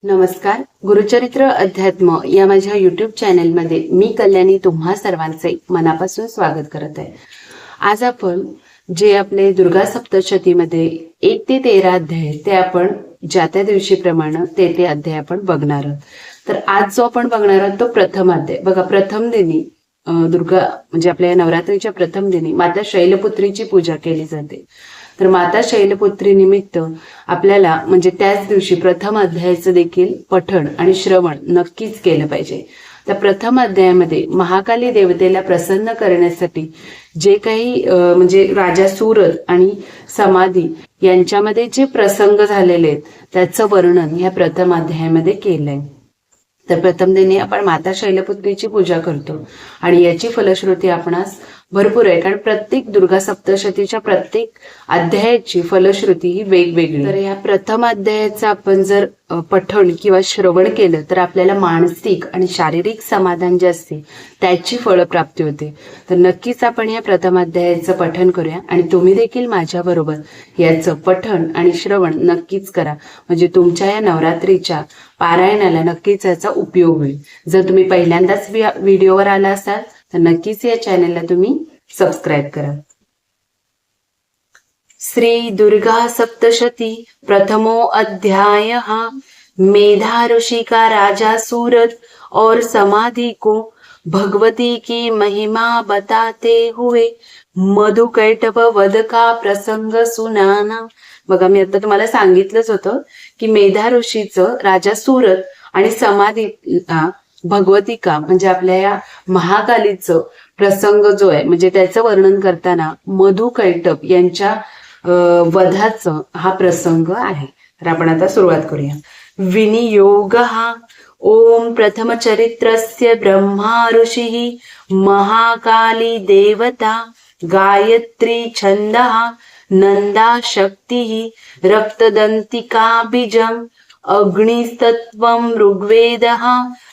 नमस्कार. गुरुचरित्र अध्यात्म या माझ्या युट्यूब चॅनलमध्ये मी कल्याणी तुम्हा सर्वांचे मनापासून स्वागत करत आहे. आज आपण जे आपले दुर्गा सप्तशतीमध्ये 1 ते 13 अध्याय ते आपण ज्या त्या दिवशीप्रमाणे ते अध्याय आपण बघणार आहोत. तर आज जो आपण बघणार आहोत तो प्रथम अध्याय. बघा, प्रथम दिनी दुर्गा म्हणजे आपल्या नवरात्रीच्या प्रथम दिनी माता शैलपुत्रीची पूजा केली जाते. तर माता शैलपुत्री निमित्त आपल्याला म्हणजे त्याच दिवशी प्रथम अध्यायाचं देखील पठण आणि श्रवण नक्कीच केलं पाहिजे. त्या प्रथम अध्यायामध्ये महाकाली देवतेला प्रसन्न करण्यासाठी जे काही म्हणजे राजा सूरत आणि समाधी यांच्यामध्ये जे प्रसंग झालेले आहेत त्याचं वर्णन ह्या प्रथम अध्यायामध्ये केलंय. तर प्रथम दिनी आपण माता शैलपुत्रीची पूजा करतो आणि याची फलश्रुती आपणास भरपूर आहे, कारण प्रत्येक दुर्गा सप्तशतीच्या प्रत्येक अध्यायाची फलश्रुती ही वेगवेगळी. तर या प्रथम अध्यायाचं आपण जर पठण किंवा श्रवण केलं तर आपल्याला मानसिक आणि शारीरिक समाधान जे असते त्याची फळप्राप्ती होते. तर नक्कीच आपण या प्रथम अध्यायाचं पठण करूया आणि तुम्ही देखील माझ्याबरोबर याचं पठण आणि श्रवण नक्कीच करा, म्हणजे तुमच्या या नवरात्रीच्या पारायणाला नक्कीच याचा उपयोग होईल. जर तुम्ही पहिल्यांदाच व्हिडिओवर आला असाल तर नक्कीच या चॅनलला तुम्ही सबस्क्राईब करा. श्री दुर्गा सप्तशती प्रथमो अध्याय. मेधा ऋषि का राजा सूरत और समाधि को भगवती की महिमा बताते हुए मधुकैटभ वध का प्रसंग सुनाना. बघा, मी आता तुम्हाला सांगितलंच होतं की मेधा ऋषीचं राजा सूरत आणि समाधी भगवतिका म्हणजे आपल्या या महाकालीचं प्रसंग जो आहे म्हणजे त्याचं वर्णन करताना मधुकैटभ यांच्या वधाचं हा प्रसंग आहे. तर आपण आता सुरुवात करूया. विनियोग. ओम प्रथम चरित्रस्य ब्रह्मा ऋषी महाकाली देवता गायत्री छंद नंदा शक्ती रक्तदंतिका बीजम अग्निस्तत्वं ऋग्वेदः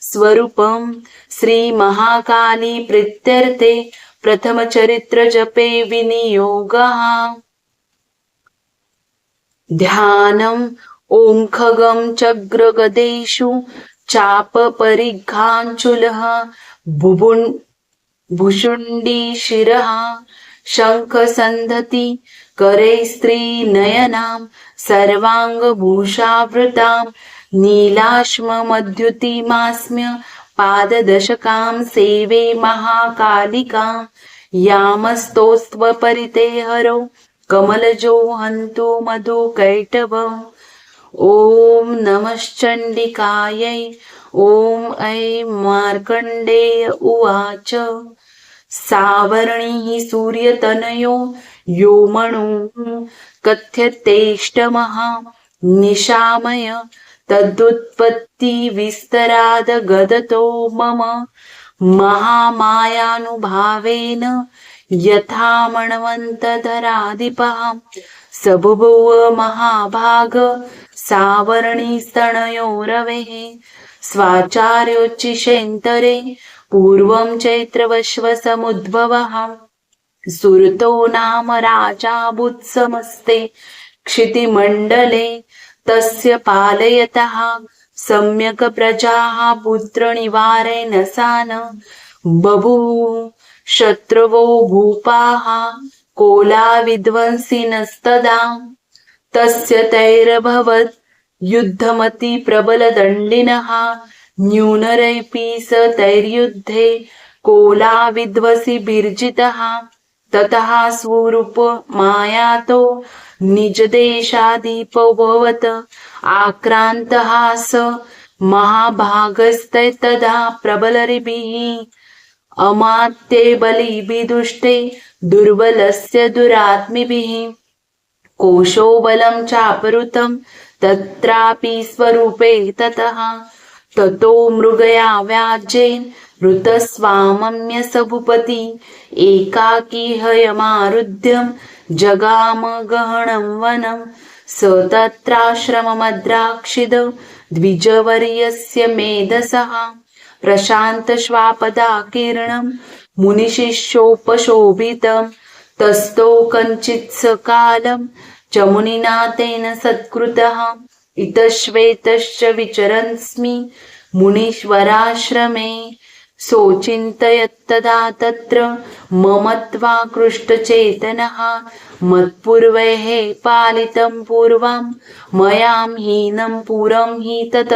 स्वरूपम श्री महाकाली प्रीत्यर्थे प्रथम चरित्र जपे विनियोग. ध्यानम ओम खगम चग्र गदेषु चाप परिघांचुलः भुषुंडी शिरः शंख संधती करे स्त्री नयनाम सर्वांग भूषावृताम नीलाश्म मध्युतिमास्म्य पाददशकां सेवे महाकालिकां यामस्तोस्त्व परिते हरो कमलजो हन्तु मधुकैटभम्. ओम नमश्चंडिकायै. ओम ऐ मार्कंडेय उवाच. सावर्णी सूर्यतनयो योमणु कथ्यतेष्टमः निशामय तदुत्पत्ति विस्तराद गदतो मम महामायानुभावेन यथा मणवन्तधराधिपः सबभूव महाभाग सावर्णीस्तनयो रवेः स्वाचार्योच्चिषेन्तरे पूर्वं चैत्रवश्वसमुद्भवः सुरतो नाम राजा बुत्समस्ते क्षितिमण्डले तस्य पालयतः सम्यक् प्रजाः पुत्रनिवारेण सान बभूव शत्रवो भूपाः कोला विध्वंसिनस्तदा तस्य तैरभवत् युद्धमति प्रबलदण्डिनः न्यूनरैपि स तैर्युद्धे कोला विध्वसि बिर्जितः ततः स्वरूप मायातो निजदेशाधिपभवत् आक्रान्तः स महाभागस्तदा प्रबलरिभिः अमात्ये बलिभिदुष्टे दुर्बलस्य दुरात्मिभिः कोशो बलं चापरुतं तत्रापि स्वरूपे ततः ततो मृगया व्याजेन ऋतस्वामम्य सभुपति एकाकी हयमारुध्यं जगाम गहनं वनं स तत्राश्रममद्राक्षिद द्विजवर्यस्य मेधसः प्रशान्तश्वापदाकीर्णं मुनिशिष्योपशोभितं तस्थो कञ्चित् सकालं च मुनिना तेन सत्कृतः इतश्वेतश्च विचरन्स्मि मुनीश्वराश्रमे सोचिन्तयत्तदा तत्र ममत्वाकृष्टचेतनः मत्पूर्वैः पालितं पूर्वं मयां हीनं पुरं हि तत्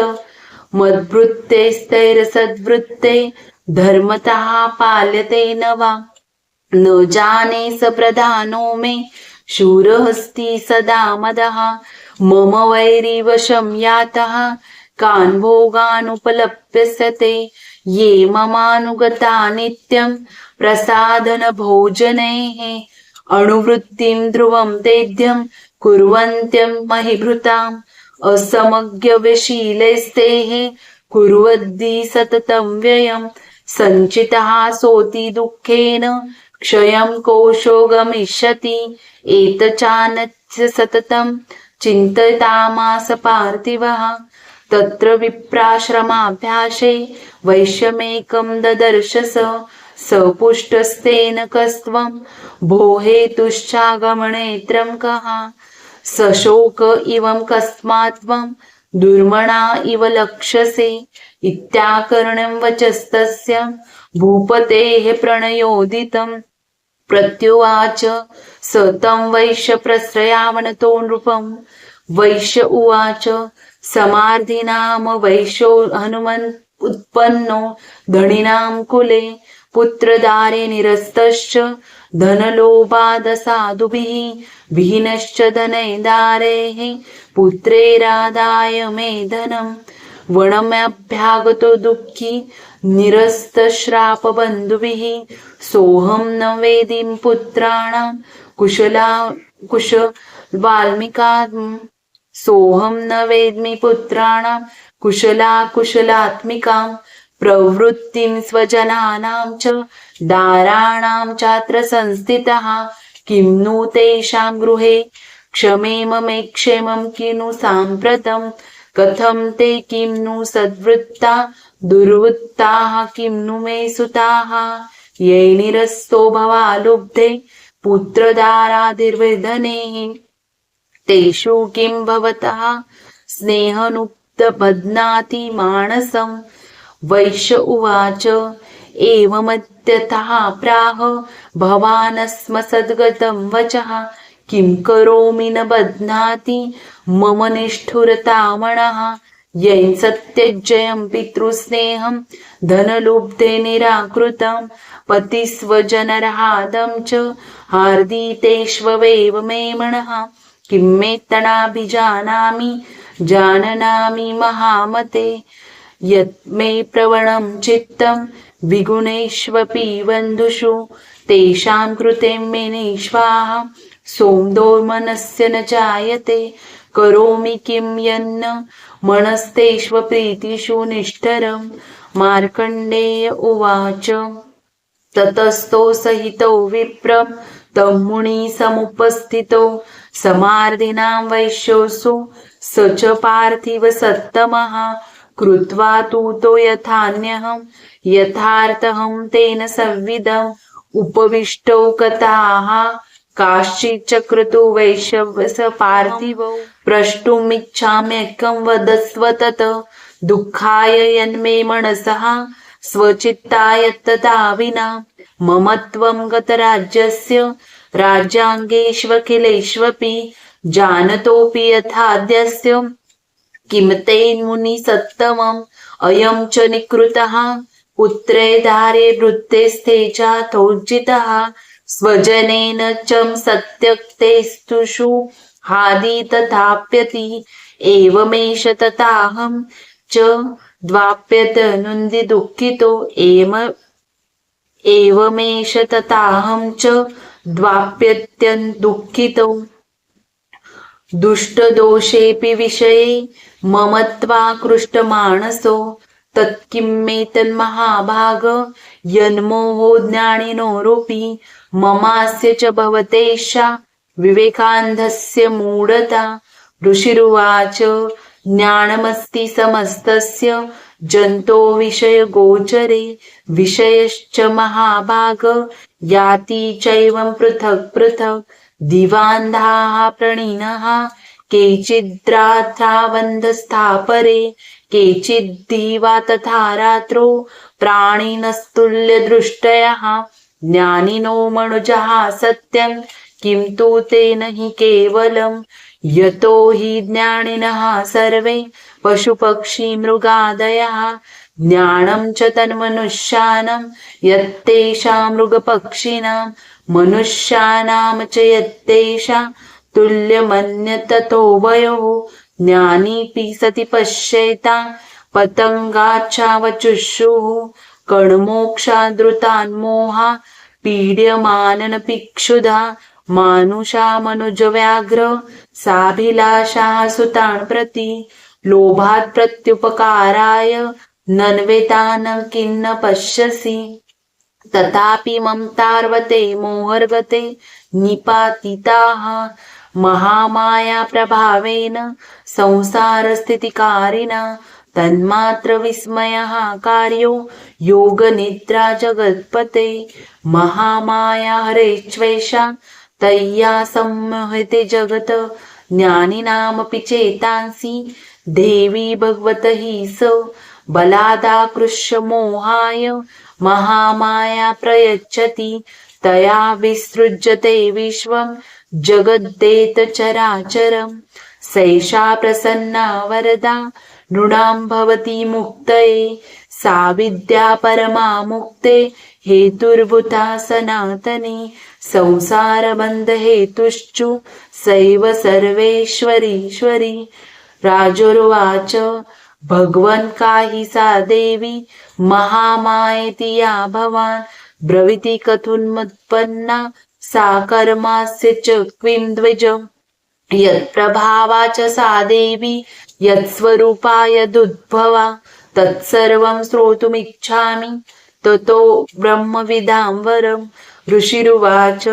मद्वृत्तेस्तैरसद्वृत्ते धर्मतः पाल्यते न वा न जाने स प्रधानो मे शूरहस्ति सदा मदः मम वैरिवशं यातः कान् भोगानुपलप्स्यते ये ममानुगता नित्यं प्रसादन भोजनैः अणुवृत्तिं ध्रुवं तेद्यं कुर्वन्त्यं महिभृताम् असमज्ञविशीलैस्तेः कुर्वद्दि सततं व्ययं सञ्चितः सोति दुःखेन क्षयं कोशो गमिष्यति एतचानस्य सततं चिन्तयामास पार्थिवः तत्र विप्राश्रमाभ्यासे वैश्यमेकं ददर्शस स पुष्टस्तेन कस्त्वं भो हेतुश्चागमनेत्रं कः सशोक इवं कस्मात् त्वं दुर्मणा इव लक्ष्यसे इत्याकर्ण्यं वचस्तस्य भूपतेः प्रणयोदितं प्रत्युवाच स तं वैश्य प्रश्रयावनतो नृपं वैश्य उवाच समार्धिनाम वैश्यो हनुमन् उत्पन्नो धनिनां कुले पुत्रदारे निरस्तश्च धनलोभादसाधुभिः विहीनश्च धनैदारेः पुत्रैरादाय मे धनम् वणमभ्यागतो दुःखी निरस्तश्रापबन्धुभिः सोऽहं न वेदिं पुत्राणां सोऽहं न वेद्मि पुत्राणां कुशलात्मिकां प्रवृत्तिं स्वजनानां च दाराणां चात्र संस्थितः किं नु तेषां गृहे क्षमेममे क्षेमं किनु साम्प्रतं कथं ते किं नु सद्वृत्ता दुर्वृत्ताः किं नु मे सुताः ये निरस्तो भवालुब्धे पुत्रदारादिर्वेदनेः तेषु किं भवतः स्नेहनुपबध्नाति मानसं वैश्य उवाच एवमत्यतः प्राह भवानस्म सद्गतं वचः किं करोमि न बध्नाति मम निष्ठुरतामणः यैन् सत्यजयं पितृस्नेहं धनलुब्धे निराकृतं पतिस्वजनरहादं च हार्दितेष्वेव मे मनः किं मेत्तनाभिजानामि जाननामि महामते यत् मे प्रवणं चित्तं विगुणेष्वपि बन्धुषु तेषां कृते मे निष्वाहा सोमदोर्मनस्य न जायते करोमि किं यन्न मनस्तेष्वप्रीतिषु निष्ठरं मार्कण्डेय उवाच ततस्तो सहितो विप्रं तं मुनिसमुपस्थितो समार्धिनां वैश्योऽसु स च पार्थिव सत्तमः कृत्वा तूतो यथान्यहं यथार्थहं तेन संविदम् उपविष्टौ कथाः काश्चिच्चक्रतु वैश्यवस पार्थिवौ प्रष्टुमिच्छाम्येकं वदस्व तत् दुःखाय यन्मे मनसः स्वचित्ताय तथा विना मम त्वं गतराज्यस्य राज्याङ्गेष्वखिलेष्वपि जानतोऽपि यथाद्यस्य किं ते मुनिसत्तमम् अयं च निकृतः पुत्रे धारे वृत्तेस्ते चाथोज्जितः स्वजनेन च सत्यक्तेस्तुषु हादि तथाप्यति एवमेष तथाहं च द्वाप्यतनुन्दि दुःखितो एवमेष तथाहं च द्वाप्यत्यन्दुःखितो दुष्टदोषेऽपि विषये मम त्वाकृष्टमानसो तत्किं मे तन्महाभाग यन्मोहो ज्ञानिनोरपि ममास्य च भवतेषा विवेकान्धस्य मूढता ऋषिरुवाच ज्ञानमस्ति समस्तस्य जन्तो विषयगोचरे विषयश्च महाभाग याति चैवं पृथक् पृथक् दिवान्धाः प्रणिनः केचिद्रात्राबन्धस्थापरे केचिद्दिवा तथा रात्रो प्राणिनस्तुल्यदृष्टयः ज्ञानिनो मनुजः सत्यं किं तु तेन हि केवलम् यतो हि ज्ञानिनः सर्वे पशुपक्षी मृगादयः ज्ञानं च तन्मनुष्याणां यत्तेषां मृगपक्षिणां मनुष्याणां च यत्तेषां तुल्यमन्यततोभयोः ज्ञानीपि सति पश्येता पतंगाच्छावचुषुः कण्मोक्षादृतान्मोहा पीड्यमाननपिक्षुधा मानुषा मनुजव्याघ्र साभिलाषा सुतान् प्रति लोभात् प्रत्युपकाराय नन्वेतान किन्न पश्यसि तथापि ममतार्वते मोहर्गते निपातिताः महामाया प्रभावेन संसारस्थितिकारिणा तन्मात्र विस्मयः कार्यो योगनिद्रा जगत्पते महामाया हरेश्वेषा तय्या सम्मोहिते जगत ज्ञानिनामपि चेतांसि देवी भगवत हि स बलादाकृष्य मोहाय महामाया प्रयच्छति तया विसृज्यते विश्वं जगद्देत चराचरम् सैषा प्रसन्ना वरदा नृणां भवति मुक्तये सा विद्या परमा मुक्ते हेतुर्भूता सनातनी संसारबन्धहेतुश्चु सैव सर्वेश्वरीश्वरी राजोर्वाच भगवन् काहि सा देवी महामायेति या भवान् ब्रवीति कथमुत्पन्ना सा कर्मास्य च क्वीं द्विज यत्प्रभावा च सा देवी यत्स्वरूपा यदुद्भवा तत्सर्वं श्रोतुमिच्छामि ततो ब्रह्मविदां वरम् ऋषिरुवाच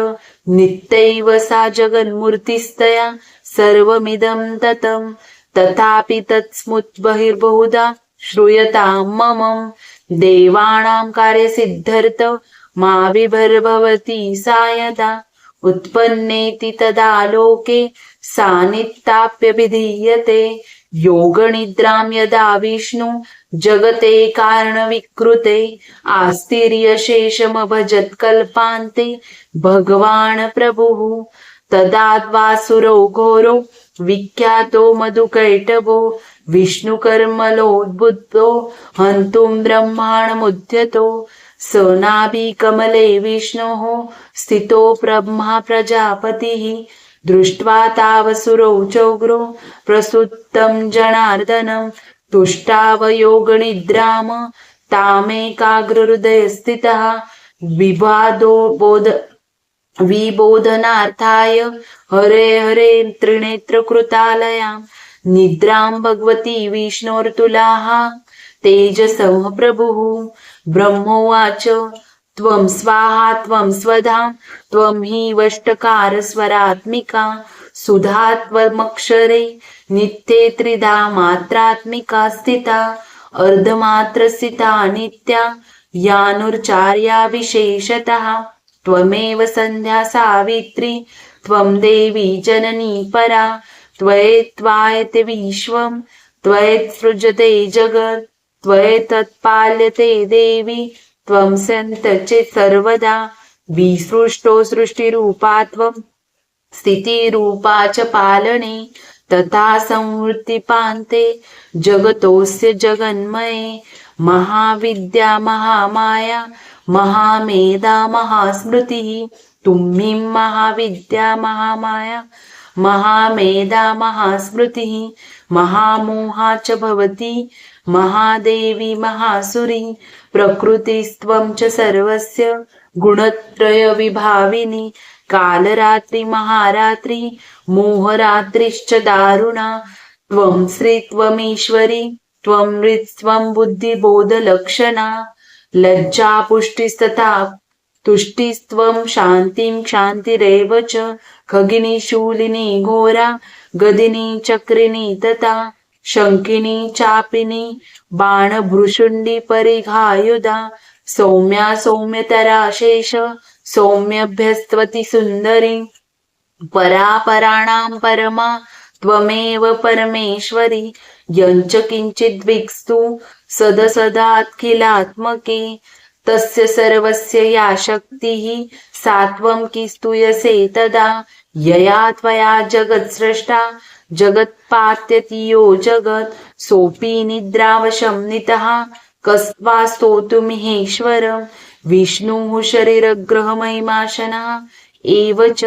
नित्यैव सा जगन्मूर्तिस्तया सर्वमिदं ततं तथापि तत्स्मुत् बहिर्बहुधा श्रूयतां मम देवानां कार्यसिद्ध्यर्थ मा विभर्भवति सा यदा उत्पन्नेति तदा लोके सा नित्याप्यभिधीयते योगनिद्रां यदा विष्णु जगते कारणविकृते आस्तिर्यशेषमभजत् कल्पान्ते भगवान् प्रभुः तदा वासुरो घोरो विख्यातो मधुकैटभो विष्णुकर्मलोद्बुद्धो हन्तुं ब्रह्माणमुद्यतो स नाभिकमले विष्णोः स्थितो ब्रह्मा प्रजापतिः दृष्ट्वा तावसुरो चोग्रो प्रसुप्तं जनार्दनं तुष्टावयोगनिद्राम तामेकाग्रहृदयस्थितः विबोधनार्थाय हरे हरे त्रिनेत्रकृतालयां निद्रां भगवती विष्णोर्तुलाः तेजसः प्रभुः ब्रह्मोवाच त्वं स्वाहा त्वं स्वधा त्वं हि वष्टकारस्वरात्मिका सुधा त्वमक्षरे नित्ये त्रिधा मात्रात्मिका स्थिता अर्धमात्रस्थिता नित्या यानुर्चार्या विशेषतः त्वमेव सन्ध्या सावित्री त्वं देवी जननी परा त्वयेत्वायते विश्वं त्वयेत्सृजते जगत् त्वयेतत्पाल्यते देवी त्वं सन्तचित् सर्वदा विसृष्टो सृष्टिरूपा त्वं स्थितिरूपा च पालने तथा संवृत्तिपान्ते जगतोऽस्य जगन्मये महाविद्या महामाया महामेधा महास्मृतिः तुम्हीं महाविद्या महामाया महामेधा महास्मृतिः महामोहा च भवति महादेवी महासुरी प्रकृतिस्त्वं च सर्वस्य गुणत्रय विभाविनी कालरात्रि महारात्रि मोहरात्रिश्च दारुणा त्वं श्री त्वमीश्वरी त्वं हृत्स्त्वं बुद्धिबोधलक्षणा लज्जा पुष्टिस्तथा तुष्टिस्त्वं शान्तिं क्षान्तिरेव च खगिनी शूलिनी घोरा गदिनी चक्रिणी तथा शङ्किनी चापिनी बाणभृशुण्डी परिघायुधा सौम्या सौम्यतरा शेष सौम्यभ्यस्त्वति सुन्दरी परापराणां परमा त्वमेव परमेश्वरी यञ्च किञ्चिद्विक्स्तु सदसदात्खिलात्मके तस्य सर्वस्य या शक्तिः सा त्वं कि स्तूयसे तदा यया त्वया जगत्सृष्टा जगत्पात्यति यो जगत् सोऽपि निद्रावशं नितः कस्त्वा स्तोतुमिहेश्वरं विष्णुः शरीरग्रहमहिमाशनः एव च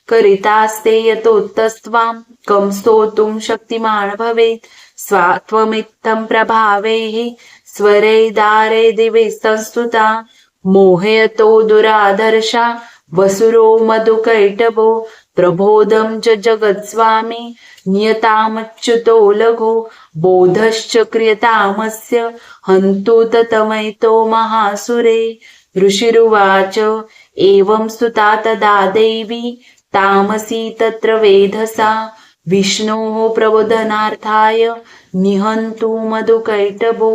करितास्ते यतोत्तस्त्वां कं स्तोतुं शक्तिमान् भवेत् स्वात्वमित्थं प्रभावैः स्वरैदारे दिवे संस्तुता मोहयतो दुराधर्षा वसुरो मधुकैटभो प्रबोधं च जगत्स्वामी नियतामच्युतो लघो बोधश्च क्रियतामस्य हन्तु ततमैतो महासुरे ऋषिरुवाच एवं स्तुता तदा देवी तामसी तत्र वेधसा विष्णोः प्रबोधनार्थाय निहन्तु मधुकैटभो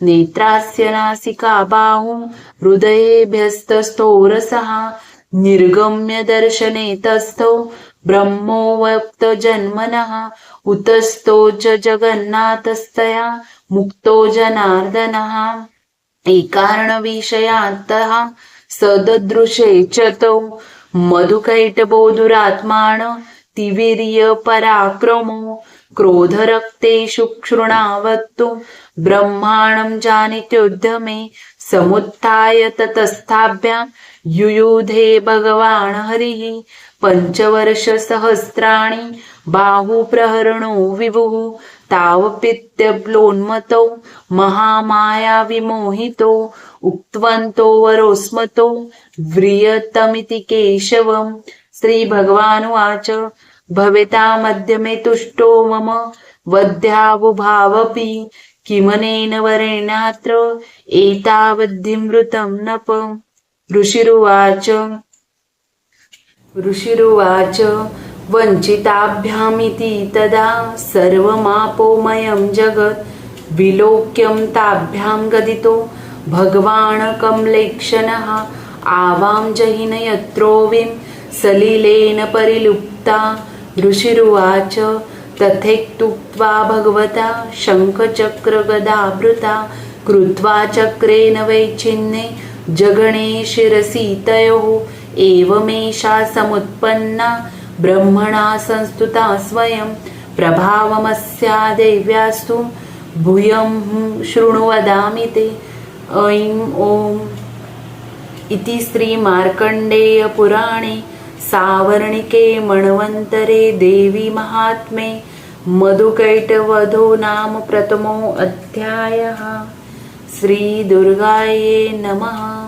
नेत्रास्य नासिका बाहु हृदयेभ्यस्तस्थोरसः निर्गम्य दर्शने तस्थौ ब्रह्मोक्तजन्मनः उतस्थो च जगन्नाथस्तया मुक्तो जनार्दनः एकारणविषयान्तः सददृशे च तौ मधुकैटभो दुरात्मान् तिवीर्य पराक्रमो क्रोधरक्तेषु क्षृणावत्तु ब्रह्माणं जानित्युद्यमे समुत्थाय ततस्थाभ्यां युयुधे भगवान् हरिः पञ्चवर्षसहस्राणि बाहुप्रहरणो विभुः तावपित्यब्लोन्मतो महामायाविमोहितो उक्तवन्तो वरोस्मतो व्रियतमिति केशवम् श्रीभगवानुवाच भवेतामद्य मे तुष्टो मम वध्यावुभावपि किमनेन वरेणात्र एतावद्धि नप ऋषिरुवाच वञ्चिताभ्यामिति तदा सर्वमापोमयं जगत् विलोक्यं ताभ्यां गदितो भगवान् कमलेक्षणः आवां जहिन यत्रोविं सलिलेन परिलुप्ता ऋषिरुवाच तथेक्तुक्त्वा भगवता शङ्खचक्रगदाभृता कृत्वा चक्रेण वैच्छिन्ने जगणे शिरसि तयोः एवमेषा समुत्पन्ना ब्रह्मणा संस्तुता स्वयं प्रभावमस्या देव्यास्तु भूयं शृणु वदामि ते ऐं ॐ इति श्रीमार्कण्डेयपुराणे सावर्णिके मन्वन्तरे देवी महात्म्ये मधुकैटवधो नाम प्रथमो अध्यायः। श्रीदुर्गायै नमः।